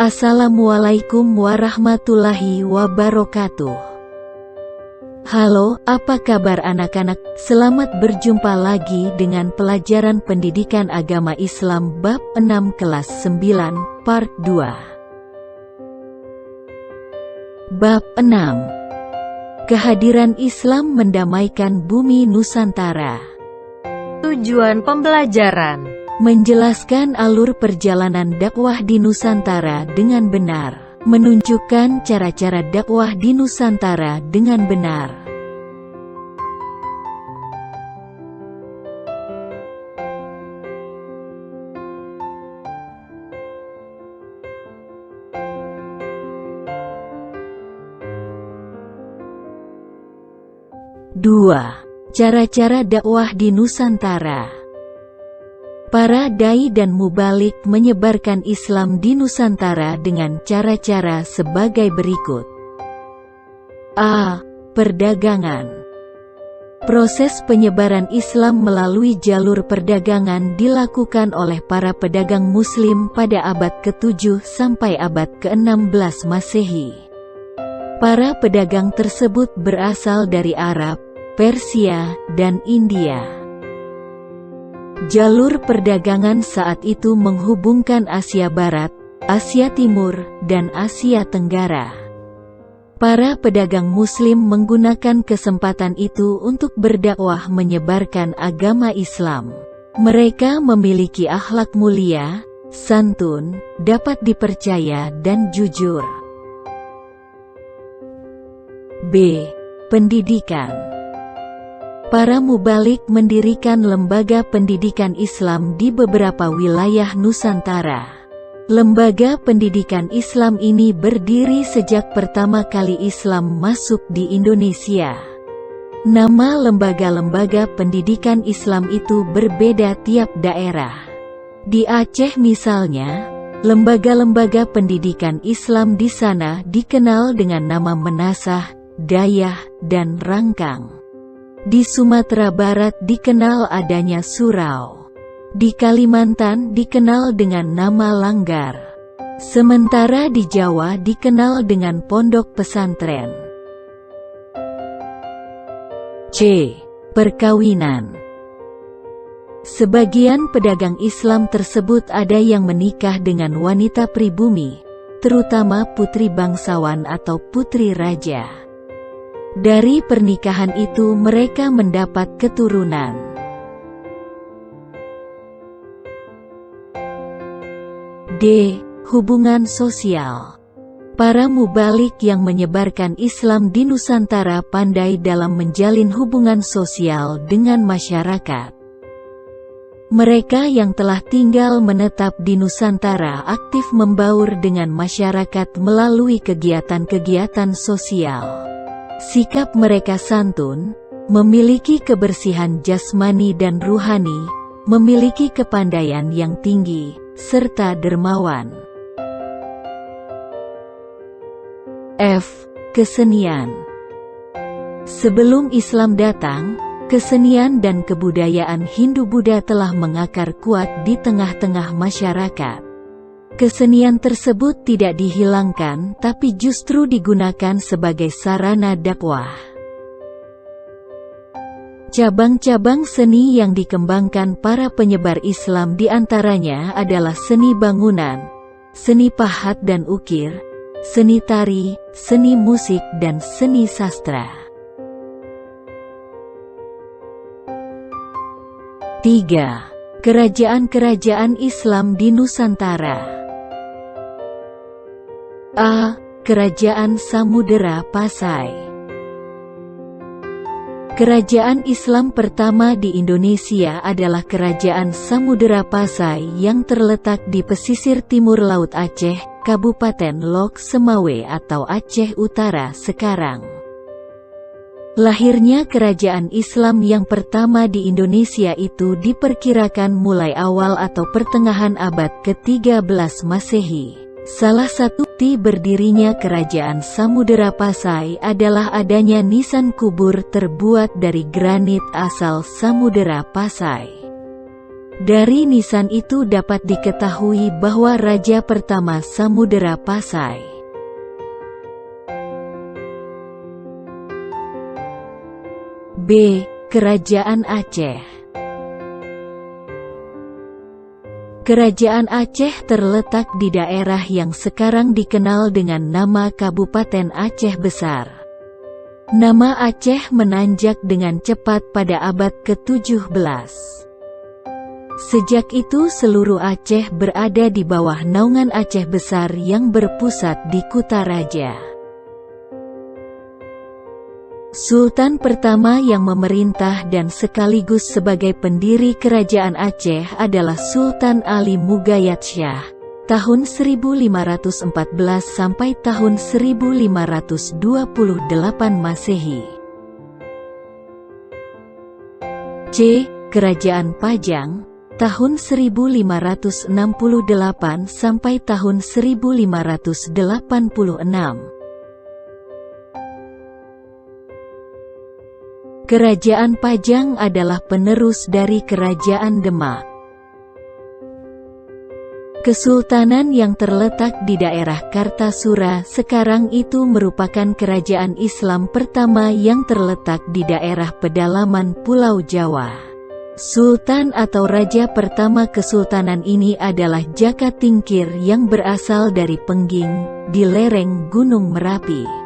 Assalamualaikum warahmatullahi wabarakatuh. Halo, apa kabar anak-anak? Selamat berjumpa lagi dengan pelajaran pendidikan agama Islam bab 6 kelas 9, part 2. Bab 6. Kehadiran Islam mendamaikan bumi Nusantara. Tujuan pembelajaran: menjelaskan alur perjalanan dakwah di Nusantara dengan benar, menunjukkan cara-cara dakwah di Nusantara dengan benar. Dua. Cara-cara dakwah di Nusantara. Para dai dan mubalik menyebarkan Islam di Nusantara dengan cara-cara sebagai berikut. A. Perdagangan. Proses penyebaran Islam melalui jalur perdagangan dilakukan oleh para pedagang Muslim pada abad ke-7 sampai abad ke-16 Masehi. Para pedagang tersebut berasal dari Arab, Persia, dan India. Jalur perdagangan saat itu menghubungkan Asia Barat, Asia Timur, dan Asia Tenggara. Para pedagang Muslim menggunakan kesempatan itu untuk berdakwah menyebarkan agama Islam. Mereka memiliki akhlak mulia, santun, dapat dipercaya dan jujur. B. Pendidikan. Para mubalik mendirikan lembaga pendidikan Islam di beberapa wilayah Nusantara. Lembaga pendidikan Islam ini berdiri sejak pertama kali Islam masuk di Indonesia. Nama lembaga-lembaga pendidikan Islam itu berbeda tiap daerah. Di Aceh misalnya, lembaga-lembaga pendidikan Islam di sana dikenal dengan nama Menasah, Dayah, dan Rangkang. Di Sumatera Barat dikenal adanya surau. Di Kalimantan dikenal dengan nama Langgar. Sementara di Jawa dikenal dengan pondok pesantren. C. Perkawinan. Sebagian pedagang Islam tersebut ada yang menikah dengan wanita pribumi, terutama putri bangsawan atau putri raja. Dari pernikahan itu mereka mendapat keturunan. D. Hubungan sosial. Para mubalik yang menyebarkan Islam di Nusantara pandai dalam menjalin hubungan sosial dengan masyarakat. Mereka yang telah tinggal menetap di Nusantara aktif membaur dengan masyarakat melalui kegiatan-kegiatan sosial. Sikap mereka santun, memiliki kebersihan jasmani dan ruhani, memiliki kepandaian yang tinggi, serta dermawan. F. Kesenian. Sebelum Islam datang, kesenian dan kebudayaan Hindu-Buddha telah mengakar kuat di tengah-tengah masyarakat. Kesenian tersebut tidak dihilangkan tapi justru digunakan sebagai sarana dakwah. Cabang-cabang seni yang dikembangkan para penyebar Islam diantaranya adalah seni bangunan, seni pahat dan ukir, seni tari, seni musik dan seni sastra. 3. Kerajaan-kerajaan Islam di Nusantara. A. Kerajaan Samudera Pasai. Kerajaan Islam pertama di Indonesia adalah Kerajaan Samudera Pasai yang terletak di pesisir timur Laut Aceh, Kabupaten Lok Semawe atau Aceh Utara sekarang. Lahirnya kerajaan Islam yang pertama di Indonesia itu diperkirakan mulai awal atau pertengahan abad ke-13 Masehi. Salah satu bukti berdirinya kerajaan Samudera Pasai adalah adanya nisan kubur terbuat dari granit asal Samudera Pasai. Dari nisan itu dapat diketahui bahwa raja pertama Samudera Pasai. B. Kerajaan Aceh. Kerajaan Aceh terletak di daerah yang sekarang dikenal dengan nama Kabupaten Aceh Besar. Nama Aceh menanjak dengan cepat pada abad ke-17. Sejak itu seluruh Aceh berada di bawah naungan Aceh Besar yang berpusat di Kutaraja. Sultan pertama yang memerintah dan sekaligus sebagai pendiri kerajaan Aceh adalah Sultan Ali Mugayat Shah, tahun 1514 sampai tahun 1528 Masehi. C. Kerajaan Pajang, tahun 1568 sampai tahun 1586. Kerajaan Pajang adalah penerus dari Kerajaan Demak. Kesultanan yang terletak di daerah Kartasura sekarang itu merupakan kerajaan Islam pertama yang terletak di daerah pedalaman Pulau Jawa. Sultan atau raja pertama kesultanan ini adalah Jaka Tingkir yang berasal dari Pengging, di lereng Gunung Merapi.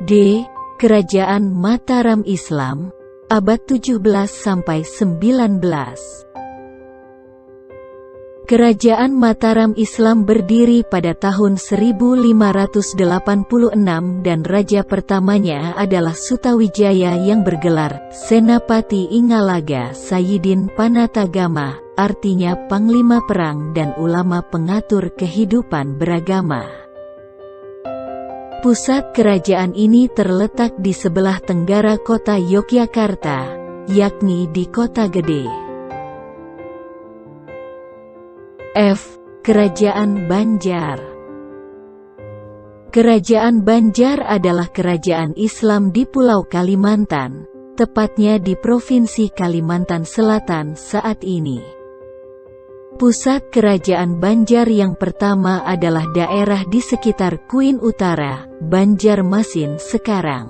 D. Kerajaan Mataram Islam, abad 17 sampai 19. Kerajaan Mataram Islam berdiri pada tahun 1586 dan raja pertamanya adalah Sutawijaya yang bergelar Senapati Ingalaga Sayyidin Panatagama, artinya panglima perang dan ulama pengatur kehidupan beragama. Pusat kerajaan ini terletak di sebelah tenggara kota Yogyakarta, yakni di Kota Gede. F. Kerajaan Banjar. Kerajaan Banjar adalah kerajaan Islam di Pulau Kalimantan, tepatnya di Provinsi Kalimantan Selatan saat ini. Pusat kerajaan Banjar yang pertama adalah daerah di sekitar Kuin Utara, Banjarmasin sekarang.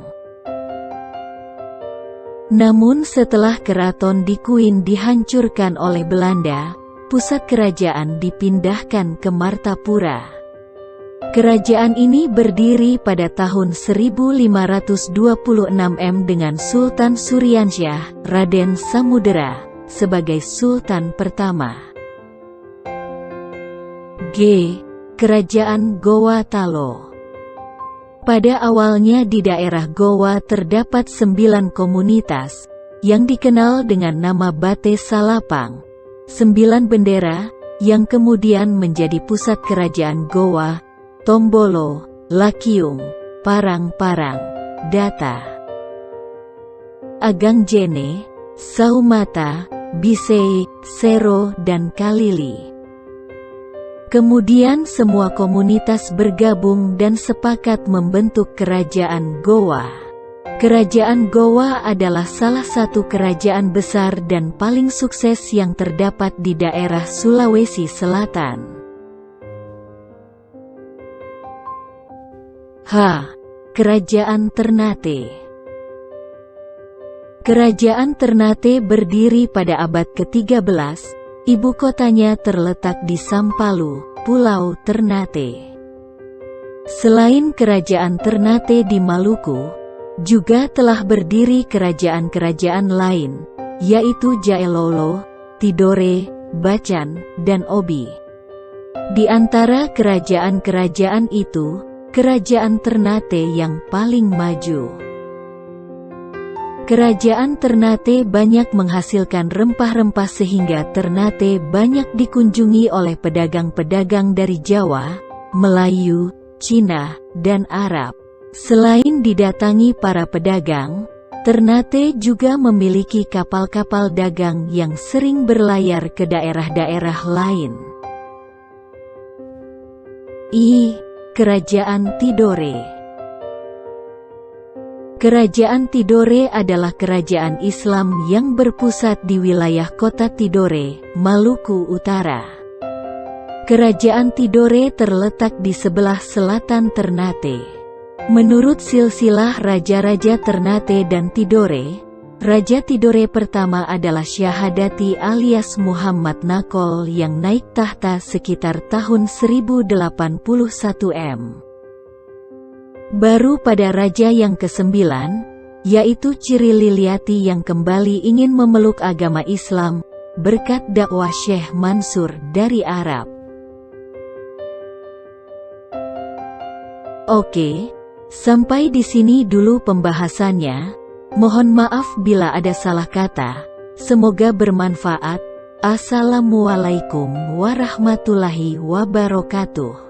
Namun setelah keraton di Kuin dihancurkan oleh Belanda, pusat kerajaan dipindahkan ke Martapura. Kerajaan ini berdiri pada tahun 1526 dengan Sultan Suryansyah, Raden Samudera, sebagai Sultan pertama. G. Kerajaan Goa Talo. Pada awalnya di daerah Goa terdapat 9 komunitas, yang dikenal dengan nama Bate Salapang, 9 bendera, yang kemudian menjadi pusat kerajaan Goa, Tombolo, Lakiung, Parang-Parang, Data, Agangjene, Saumata, Bisei, Sero dan Kalili. Kemudian semua komunitas bergabung dan sepakat membentuk Kerajaan Goa. Kerajaan Goa adalah salah satu kerajaan besar dan paling sukses yang terdapat di daerah Sulawesi Selatan. H. Kerajaan Ternate. Kerajaan Ternate berdiri pada abad ke-13. Ibu kotanya terletak di Sampalu, Pulau Ternate. Selain kerajaan Ternate di Maluku, juga telah berdiri kerajaan-kerajaan lain, yaitu Jailolo, Tidore, Bacan, dan Obi. Di antara kerajaan-kerajaan itu, kerajaan Ternate yang paling maju. Kerajaan Ternate banyak menghasilkan rempah-rempah sehingga Ternate banyak dikunjungi oleh pedagang-pedagang dari Jawa, Melayu, Cina, dan Arab. Selain didatangi para pedagang, Ternate juga memiliki kapal-kapal dagang yang sering berlayar ke daerah-daerah lain. I. Kerajaan Tidore. Kerajaan Tidore adalah kerajaan Islam yang berpusat di wilayah kota Tidore, Maluku Utara. Kerajaan Tidore terletak di sebelah selatan Ternate. Menurut silsilah raja-raja Ternate dan Tidore, Raja Tidore pertama adalah Syahadati alias Muhammad Nakol yang naik tahta sekitar tahun 1081 M. Baru pada raja yang ke-9, yaitu Ciri Liliati yang kembali ingin memeluk agama Islam, berkat dakwah Syekh Mansur dari Arab. Oke, sampai di sini dulu pembahasannya. Mohon maaf bila ada salah kata. Semoga bermanfaat. Assalamualaikum warahmatullahi wabarakatuh.